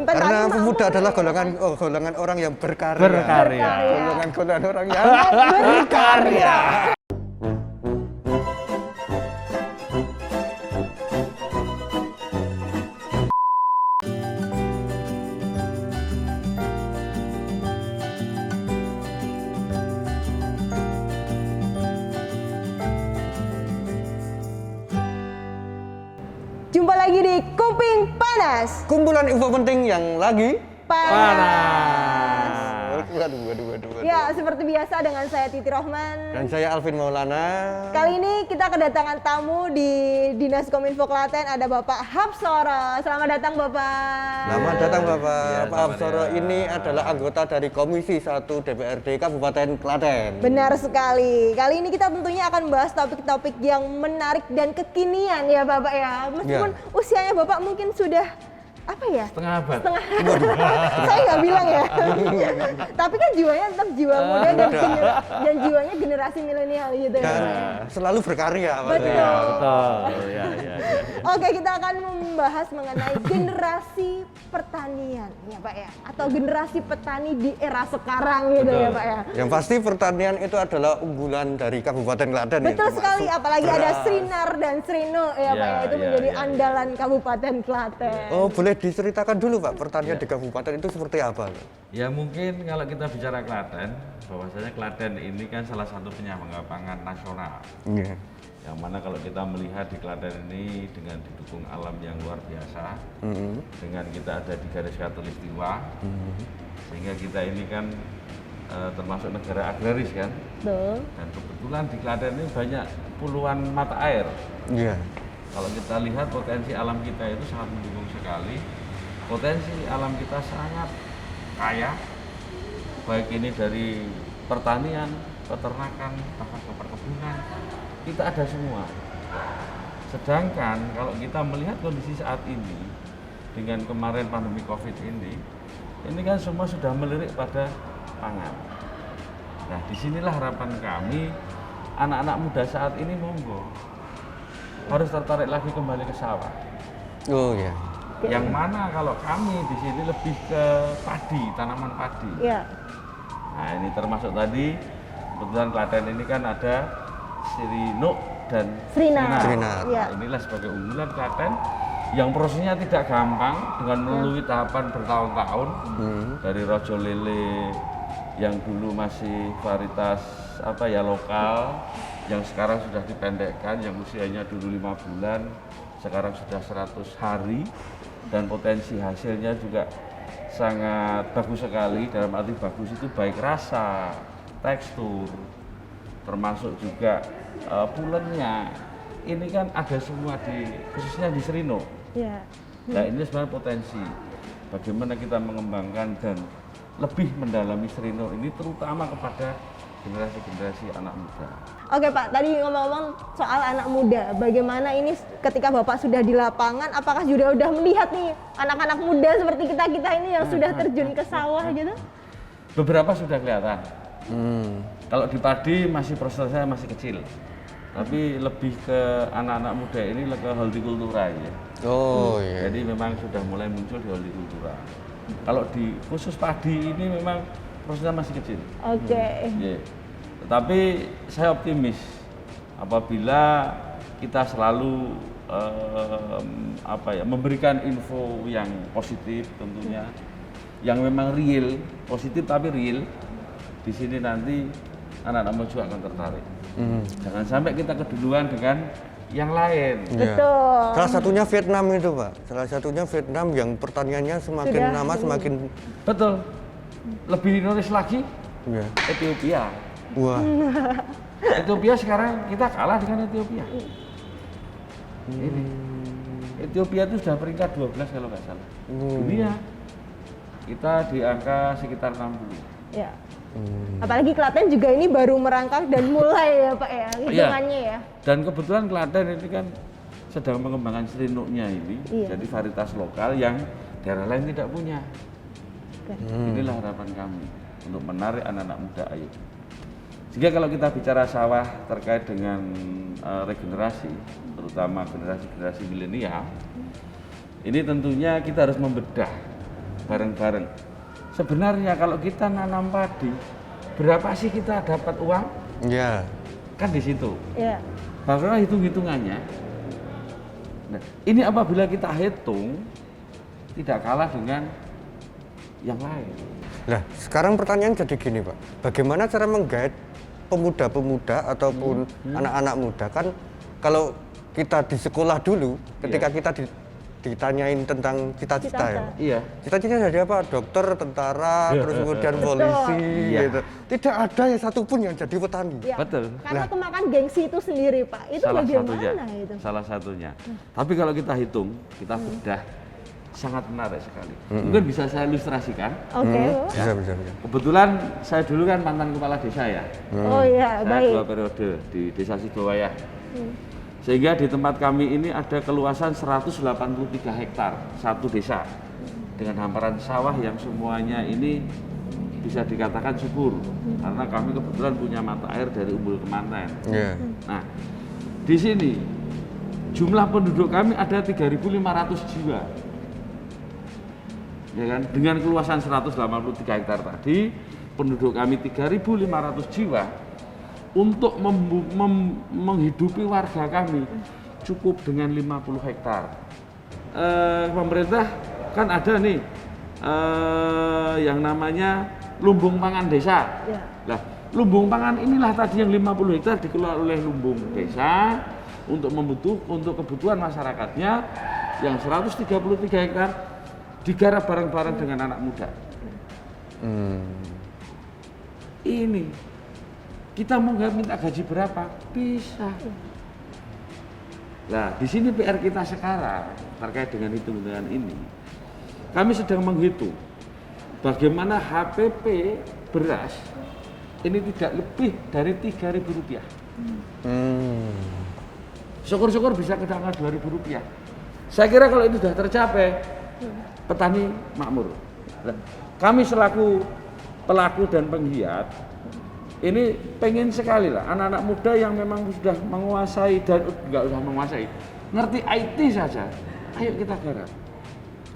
Karena pemuda adalah golongan orang yang berkarya. Golongan orang yang berkarya. Jumpa lagi di Kuping Panas. Kumpulan info penting yang lagi panas. Waduh. Ya, seperti biasa dengan saya Titi Rohman. Dan saya Alvin Maulana. Kali ini kita kedatangan tamu di Dinas Kominfo Klaten, ada Bapak Hapsoro. Selamat datang Bapak. Selamat datang Bapak. Ya, Pak Hapsoro ini adalah anggota dari Komisi 1 DPRD Kabupaten Klaten. Benar sekali. Kali ini kita tentunya akan membahas topik-topik yang menarik dan kekinian ya Bapak ya. Meskipun usianya Bapak mungkin sudah apa ya? Setengah abad. Saya nggak bilang ya. Tapi kan jiwanya tetap jiwa muda dan jiwanya generasi milenial gitu ya. Dan selalu berkarya Pak. Betul. Ya. Oke, kita akan membahas mengenai generasi pertanian ya Pak ya, atau generasi petani di era sekarang gitu ya Pak ya. Yang pasti pertanian itu adalah unggulan dari Kabupaten Klaten. Betul sekali, apalagi ada Srinar dan Srino ya Pak ya, itu menjadi ya. andalan Kabupaten Klaten. Oh, boleh diceritakan dulu Pak, pertanian di Kabupaten itu seperti apa? Ya mungkin kalau kita bicara Klaten, bahwasanya Klaten ini kan salah satu penyangga pangan nasional. Iya. Yang mana kalau kita melihat di Klaten ini dengan didukung alam yang luar biasa, dengan kita ada di garis khatulistiwa, sehingga kita ini kan termasuk negara agraris kan. Betul. Dan kebetulan di Klaten ini banyak puluhan mata air. Iya. Kalau kita lihat potensi alam kita itu sangat mendukung sekali. Potensi alam kita sangat kaya, baik ini dari pertanian, peternakan, bahkan perkebunan, kita ada semua. Sedangkan kalau kita melihat kondisi saat ini, dengan kemarin pandemi COVID ini kan semua sudah melirik pada pangan. Nah, disinilah harapan kami, anak-anak muda saat ini monggo harus tertarik lagi kembali ke sawah. Oh ya. Yang mana kalau kami di sini lebih ke padi, tanaman padi. Iya. Nah, ini termasuk tadi kebetulan Klaten ini kan ada Srino dan Srinar. Srinar. Iya. Nah, inilah sebagai unggulan Klaten yang prosesnya tidak gampang dengan melalui tahapan bertahun-tahun dari rojo lele yang dulu masih varietas lokal, yang sekarang sudah dipendekkan, yang usianya dulu 5 bulan, sekarang sudah 100 hari, dan potensi hasilnya juga sangat bagus sekali. Dalam arti bagus itu baik rasa, tekstur, termasuk juga pulennya. Ini kan ada semua khususnya di Srino. Iya. Nah, ini sebenarnya potensi bagaimana kita mengembangkan dan lebih mendalami Srino ini, terutama kepada generasi-generasi anak muda. Oke Pak, tadi ngomong-ngomong soal anak muda, bagaimana ini ketika Bapak sudah di lapangan, apakah sudah melihat nih anak-anak muda seperti kita-kita ini yang sudah terjun ke sawah gitu? Beberapa sudah kelihatan. Kalau di padi masih prosesnya masih kecil, tapi lebih ke anak-anak muda ini ke hortikultura ya. Oh iya. Jadi memang sudah mulai muncul di hortikultura. Kalau di khusus padi ini memang prosesnya masih kecil. Oke. Yeah. Tetapi saya optimis apabila kita selalu memberikan info yang positif tentunya, yang memang real, positif tapi real. Di sini nanti anak-anak muda akan tertarik. Jangan sampai kita keduluan dengan yang lain. Iya. Betul. Salah satunya Vietnam itu Pak. Salah satunya Vietnam yang pertaniannya semakin lama semakin. Betul. Lebih dinoris lagi Iya. Ethiopia. Wah. Ethiopia sekarang kita kalah dengan Ethiopia. Ini Ethiopia itu sudah peringkat 12 kalau nggak salah. Dunia kita di angka sekitar 60. Ya. Apalagi Klaten juga ini baru merangkak dan mulai ya Pak ya, hitungannya ya. Dan kebetulan Klaten ini kan sedang mengembangkan Srino-nya ini, jadi varietas lokal yang daerah lain tidak punya. Inilah harapan kami untuk menarik anak-anak muda ayo. Sehingga kalau kita bicara sawah terkait dengan regenerasi, terutama generasi-generasi milenial, ini tentunya kita harus membedah bareng-bareng. Sebenarnya kalau kita nanam padi, berapa sih kita dapat uang? Iya. Kan di situ. Iya. Bagaimana hitung-hitungannya? Nah, ini apabila kita hitung tidak kalah dengan yang lain. Nah, sekarang pertanyaan jadi gini, Pak. Bagaimana cara menggait pemuda-pemuda ataupun anak-anak muda? Kan kalau kita di sekolah dulu, ketika kita ditanyain tentang cita-cita ya, Pak. Iya. Cita-citanya jadi apa? Dokter, tentara, terus kemudian polisi, Iya. gitu. Tidak ada yang satupun yang jadi petani. Ya, Betul. Karena kemakan gengsi itu sendiri, Pak. Itu Salah bagaimana satunya. itu? Salah satunya. Tapi kalau kita hitung, kita bedah, sangat menarik sekali. Mungkin bisa saya ilustrasikan. Oke. Bisa, bisa, bisa. Kebetulan saya dulu kan mantan kepala desa ya. Oh iya, Saya baik. 2 periode di Desa Sidowayah. Sehingga di tempat kami ini ada keluasan 183 hektar satu desa dengan hamparan sawah yang semuanya ini bisa dikatakan subur karena kami kebetulan punya mata air dari Umbul Kemanten. Iya. Nah, di sini jumlah penduduk kami ada 3.500 jiwa. Ya kan? Dengan keluasan 183 hektar tadi, penduduk kami 3.500 jiwa. Untuk menghidupi warga kami cukup dengan 50 hektar. Pemerintah kan ada nih yang namanya lumbung pangan desa. Ya. Nah, lumbung pangan inilah tadi yang 50 hektar dikelola oleh lumbung desa untuk kebutuhan masyarakatnya, yang 133 hektar digarap bareng-bareng dengan anak muda. Ini kita mau nggak minta gaji berapa? Bisa. Nah, di sini PR kita sekarang terkait dengan hitung-hitungan ini. Kami sedang menghitung bagaimana HPP beras ini tidak lebih dari Rp3.000. Syukur-syukur bisa ke angka Rp2.000. Saya kira kalau ini sudah tercapai, petani makmur. Nah, kami selaku pelaku dan penggiat ini pengen sekali lah anak-anak muda yang memang sudah menguasai dan nggak usah menguasai, ngerti IT saja, ayo kita garap.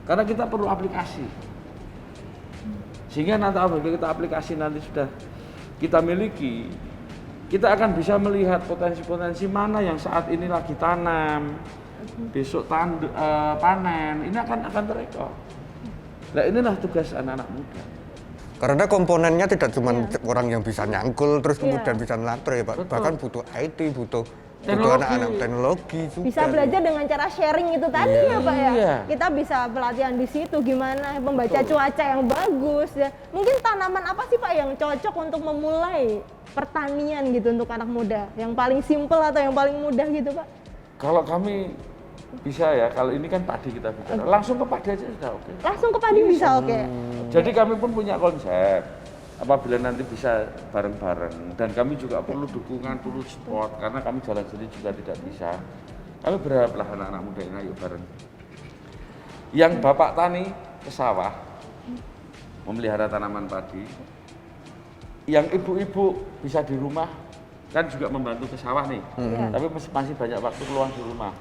Karena kita perlu aplikasi. Sehingga nanti apabila kita aplikasi nanti sudah kita miliki, kita akan bisa melihat potensi-potensi mana yang saat ini lagi tanam, besok panen, ini akan terekor. Nah, inilah tugas anak-anak muda. Karena komponennya tidak cuma orang yang bisa nyangkul terus kemudian bisa ngelaktor ya Pak. Betul. Bahkan butuh IT, butuh Teknologi. anak-anak teknologi juga. Bisa belajar dengan cara sharing itu tadi ya Pak ya. Iya. Kita bisa pelatihan di situ gimana membaca cuaca yang bagus ya. Mungkin tanaman apa sih Pak yang cocok untuk memulai pertanian gitu untuk anak muda? Yang paling simpel atau yang paling mudah gitu Pak? Kalau kami bisa ya, kalau ini kan padi kita bicara, langsung ke padi aja sudah oke. Langsung ke padi bisa oke. Jadi kami pun punya konsep, apabila nanti bisa bareng-bareng, dan kami juga perlu dukungan, perlu support, karena kami jalan sendiri juga tidak bisa. Kami berharaplah anak-anak muda ini ayo bareng. Yang bapak tani ke sawah, memelihara tanaman padi, yang ibu-ibu bisa di rumah, kan juga membantu ke sawah nih, tapi masih banyak waktu keluang di rumah.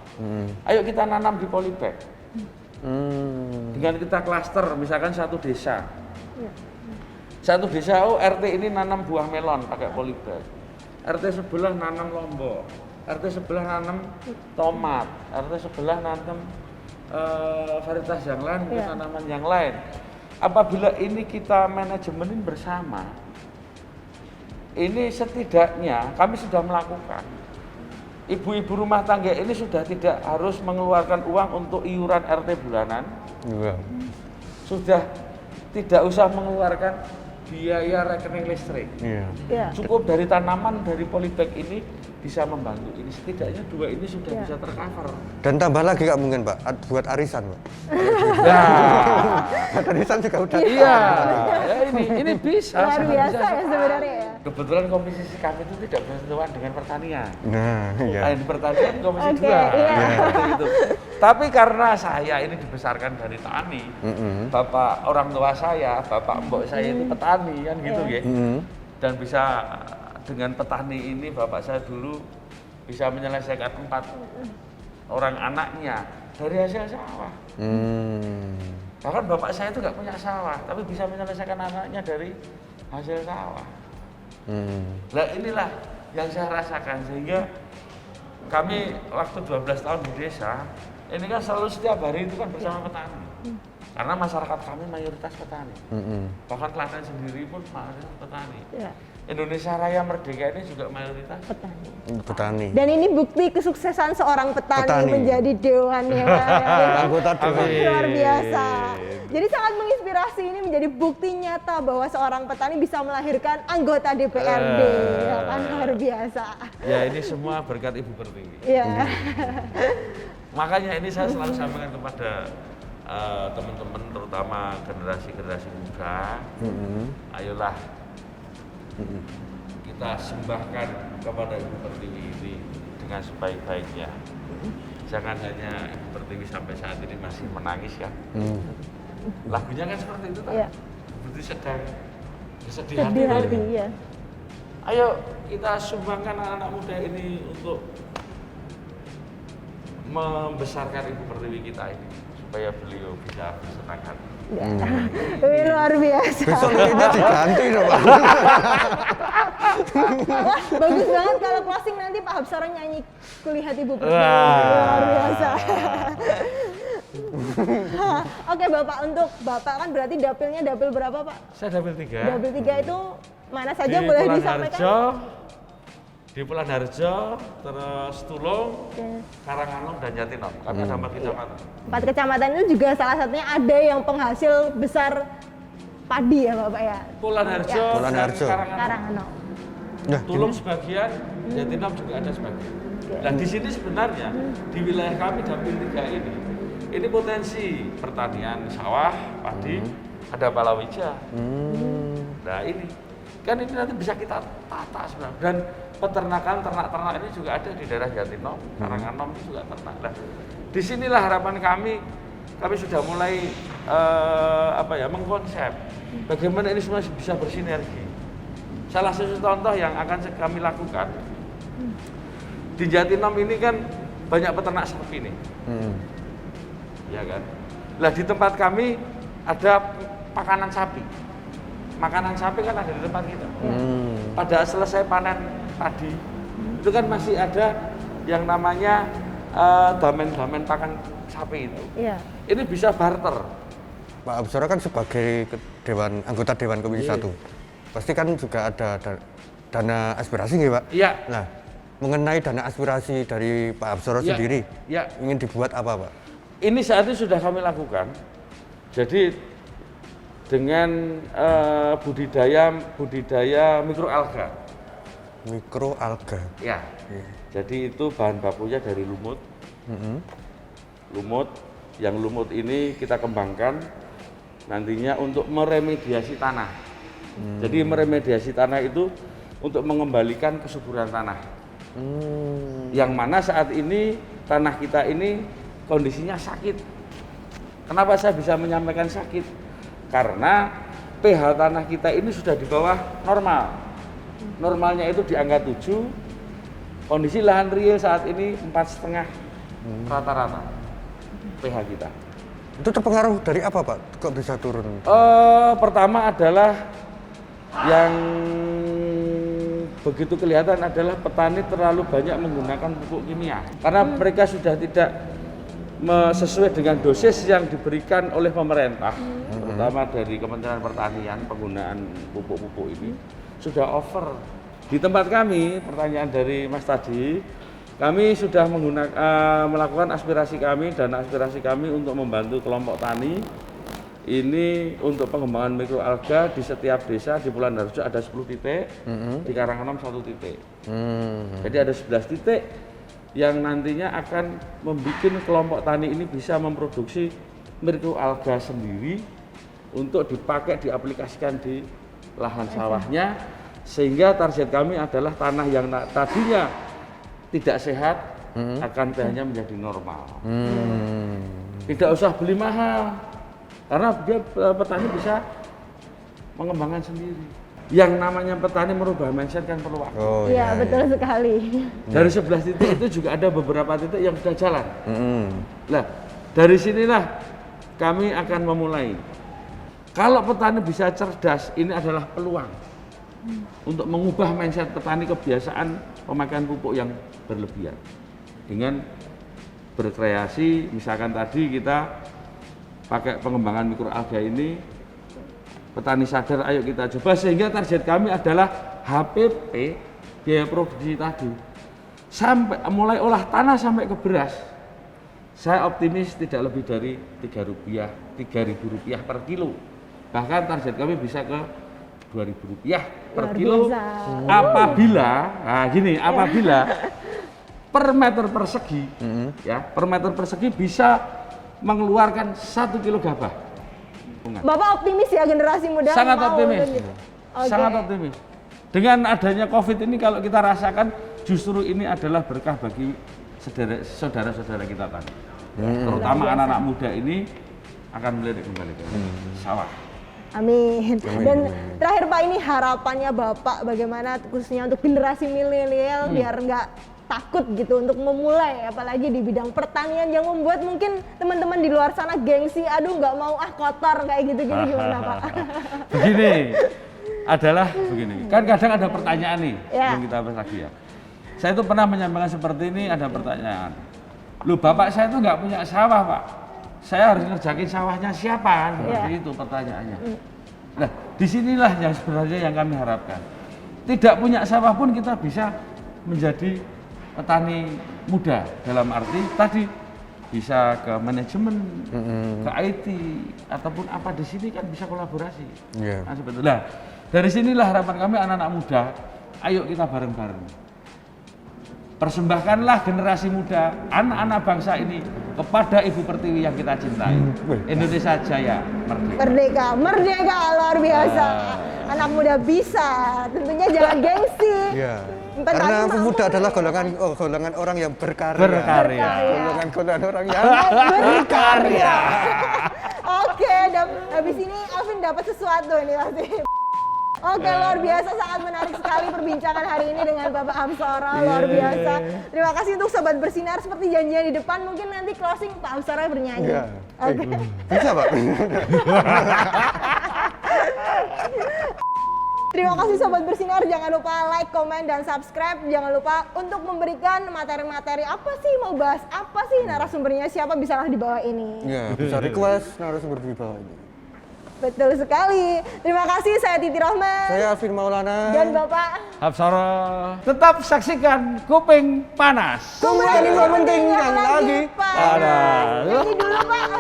Ayo kita nanam di polybag. Dengan kita klaster, misalkan satu desa. Satu desa, RT ini nanam buah melon pakai polybag. RT sebelah nanam lombok. RT sebelah nanam tomat. RT sebelah nanam varietas yang lain, mungkin tanaman yang lain. Apabila ini kita manajemenin bersama, ini setidaknya kami sudah melakukan. Ibu-ibu rumah tangga ini sudah tidak harus mengeluarkan uang untuk iuran RT bulanan. Sudah tidak usah mengeluarkan biaya rekening listrik. Cukup dari tanaman dari polybag ini bisa membantu ini, setidaknya dua ini sudah bisa tercover. Dan tambah lagi Kak mungkin Pak, buat arisan Pak. Buat arisan juga udah. Iya, ya ini bisa. Luar sangat biasa bisa ya sekali. sebenarnya ya. Kebetulan komposisi kami itu tidak bersentuhan dengan pertanian. Nah, iya. Di pertanian komisi Oke, 2. iya. Seperti itu. Tapi karena saya ini dibesarkan dari tani, bapak orang tua saya, bapak mbok saya itu petani kan gitu ya. Dan bisa dengan petani ini bapak saya dulu bisa menyelesaikan 4 orang anaknya dari hasil sawah. Bahkan bapak saya itu nggak punya sawah, tapi bisa menyelesaikan anaknya dari hasil sawah. Nah inilah yang saya rasakan, sehingga kami waktu 12 tahun di desa, ini kan selalu setiap hari itu kan bersama petani. Karena masyarakat kami mayoritas petani. Bahkan Klaten sendiri pun mayoritas petani. Ya. Indonesia Raya Merdeka ini juga mayoritas Petani. Petani. Dan ini bukti kesuksesan seorang petani, Petani. menjadi dewan yang Anggota dewan. luar biasa. Jadi sangat menginspirasi, ini menjadi bukti nyata bahwa seorang petani bisa melahirkan anggota DPRD. Ya kan, luar biasa. Ya ini semua berkat Ibu Pertiwi. Iya. Makanya ini saya selalu sampaikan kepada teman-teman, terutama generasi muda, ayolah kita sembahkan kepada Ibu Pertiwi ini dengan sebaik-baiknya. Jangan hanya Ibu Pertiwi sampai saat ini masih menangis ya. Lagunya kan seperti itu kan? Iya. Seperti sedang sedih Sedih hati. hati, ya. Ayo kita sumbangkan anak-anak muda ini untuk membesarkan Ibu Pertiwi kita ini supaya beliau bisa bersenang hati. Ya. Ini luar biasa. Besok kita diganti dong, Pak. Wah, bagus banget kalau closing nanti Pak Habsara nyanyi Kulihat Ibu Pertiwi. Wah. Luar biasa. Oke Bapak, untuk Bapak kan berarti dapilnya dapil berapa Pak? Saya dapil 3. Dapil 3 itu mana saja Di boleh Pulan disampaikan? Harjo, di Pulan Harjo, terus Tulung, Oke. Karanganom, dan Jatinom. Kami ada 4 kecamatan. 4 kecamatan itu juga salah satunya ada yang penghasil besar padi ya Bapak ya? Pulan Harjo, Ya. Pulan dan Harjo. Karanganom. Nah, Tulung sebagian, Jatinom juga ada sebagian. Oke. Dan di sini sebenarnya di wilayah kami dapil 3 ini potensi pertanian sawah, padi, ada palawija. Nah ini kan ini nanti bisa kita tata sebenarnya. Dan peternakan ternak-ternak ini juga ada di daerah Jatinom, Karanganom itu juga ternak. Nah, disinilah harapan kami sudah mulai mengkonsep bagaimana ini semua bisa bersinergi. Salah satu contoh yang akan kami lakukan di Jatinom ini kan banyak peternak sapi nih, ya kan. Nah di tempat kami ada makanan sapi. Makanan sapi kan ada di tempat kita. Pada selesai panen padi, itu kan masih ada yang namanya damen-damen pakan sapi itu. Iya. Ini bisa barter. Pak Habsara kan sebagai anggota Dewan Komisi 1. Pasti kan juga ada dana aspirasi nggih, Pak? Iya. Nah, mengenai dana aspirasi dari Pak Habsara Ya, sendiri, ya. ingin dibuat apa, Pak? Ini saat ini sudah kami lakukan. Jadi dengan budidaya mikroalga. Mikroalga. Ya. Jadi itu bahan bakunya dari lumut. Lumut, yang lumut ini kita kembangkan nantinya untuk meremediasi tanah. Jadi meremediasi tanah itu untuk mengembalikan kesuburan tanah. Yang mana saat ini tanah kita ini kondisinya sakit. Kenapa saya bisa menyampaikan sakit? Karena pH tanah kita ini sudah di bawah normal. Normalnya itu di angka 7. Kondisi lahan real saat ini 4,5 rata-rata pH kita. Itu terpengaruh dari apa, Pak? Kok bisa turun? Pertama adalah yang begitu kelihatan adalah petani terlalu banyak menggunakan pupuk kimia. Karena mereka sudah tidak sesuai dengan dosis yang diberikan oleh pemerintah, terutama dari Kementerian Pertanian, penggunaan pupuk-pupuk ini sudah over. Di tempat kami, pertanyaan dari Mas tadi, kami sudah melakukan aspirasi kami dan aspirasi kami untuk membantu kelompok tani ini untuk pengembangan mikroalga di setiap desa. Di Pulan Harjo ada 10 titik, di Karanganom 1 titik. Jadi ada 11 titik yang nantinya akan membuat kelompok tani ini bisa memproduksi mikroalga sendiri untuk dipakai, diaplikasikan di lahan sawahnya, sehingga target kami adalah tanah yang tadinya tidak sehat akan pH-nya menjadi normal. Tidak usah beli mahal, karena dia petani bisa mengembangkan sendiri. Yang namanya petani merubah mindset kan perlu waktu. Oh, Iya, betul sekali. Dari 11 titik itu juga ada beberapa titik yang sudah jalan. Nah, dari sinilah kami akan memulai. Kalau petani bisa cerdas, ini adalah peluang untuk mengubah mindset petani kebiasaan pemakaian pupuk yang berlebihan. Dengan berkreasi, misalkan tadi kita pakai pengembangan mikroalga ini, petani sadar, ayo kita coba, sehingga target kami adalah HPP, biaya produksi tadi, sampai mulai olah tanah sampai ke beras. Saya optimis tidak lebih dari Rp3.000 per kilo. Bahkan target kami bisa ke Rp2.000 per kilo. Apabila, apabila per meter persegi, per meter persegi bisa mengeluarkan 1 kilo gabah. Bapak optimis ya generasi muda? Sangat mau optimis, gitu. sangat optimis. Dengan adanya COVID ini kalau kita rasakan justru ini adalah berkah bagi saudara-saudara kita tadi. Terutama anak-anak muda ini akan melirik kembali ke sawah. Amin. Dan terakhir Pak, ini harapannya Bapak bagaimana khususnya untuk generasi milenial biar nggak takut gitu untuk memulai, apalagi di bidang pertanian yang membuat mungkin teman-teman di luar sana gengsi, aduh nggak mau kotor kayak gitu-gitu, gimana Pak? Begini, kan kadang ada pertanyaan nih yang kita bahas lagi ya. Saya itu pernah menyampaikan seperti ini, ada pertanyaan. Loh, bapak saya itu nggak punya sawah Pak, saya harus ngerjakin sawahnya siapa? Seperti itu pertanyaannya. Nah, disinilah yang sebenarnya yang kami harapkan. Tidak punya sawah pun kita bisa menjadi petani muda, dalam arti tadi bisa ke manajemen, ke IT, ataupun apa di sini kan bisa kolaborasi. Nah, sebetulnya dari sinilah harapan kami anak-anak muda, ayo kita bareng-bareng. Persembahkanlah generasi muda, anak-anak bangsa ini kepada Ibu Pertiwi yang kita cintai. Indonesia Jaya, merdeka. Merdeka, luar biasa. Anak muda bisa, tentunya jangan gengsi. Karena pemuda adalah golongan orang yang berkarya. Golongan orang yang berkarya. Oke, habis ini Alvin dapat sesuatu ini pasti. Oke, luar biasa, sangat menarik sekali perbincangan hari ini dengan Bapak Hapsara, luar biasa. Terima kasih untuk Sobat Bersinar, seperti janjian di depan, mungkin nanti closing Pak Hapsara bernyanyi. Oke. Bisa Pak. Terima kasih Sobat Bersinar, jangan lupa like, komen, dan subscribe. Jangan lupa untuk memberikan materi-materi apa sih, mau bahas apa sih, narasumbernya siapa, bisalah di bawah ini. Bisa request narasumber di bawah ini. Betul sekali. Terima kasih, saya Titi Rohman. Saya Alvin Maulana. Dan Bapak Hapsara. Tetap saksikan Kuping Panas. Kemudian info penting yang lagi panas. Ini dulu Pak.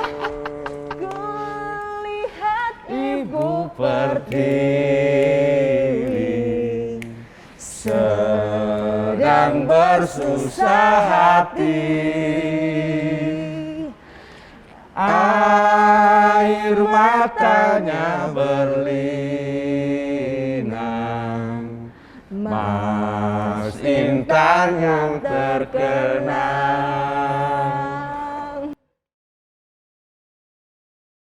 Kulihat Ibu Pertiwi sedang bersusah hati, air matanya berlinang, Mas Intan yang terkenal.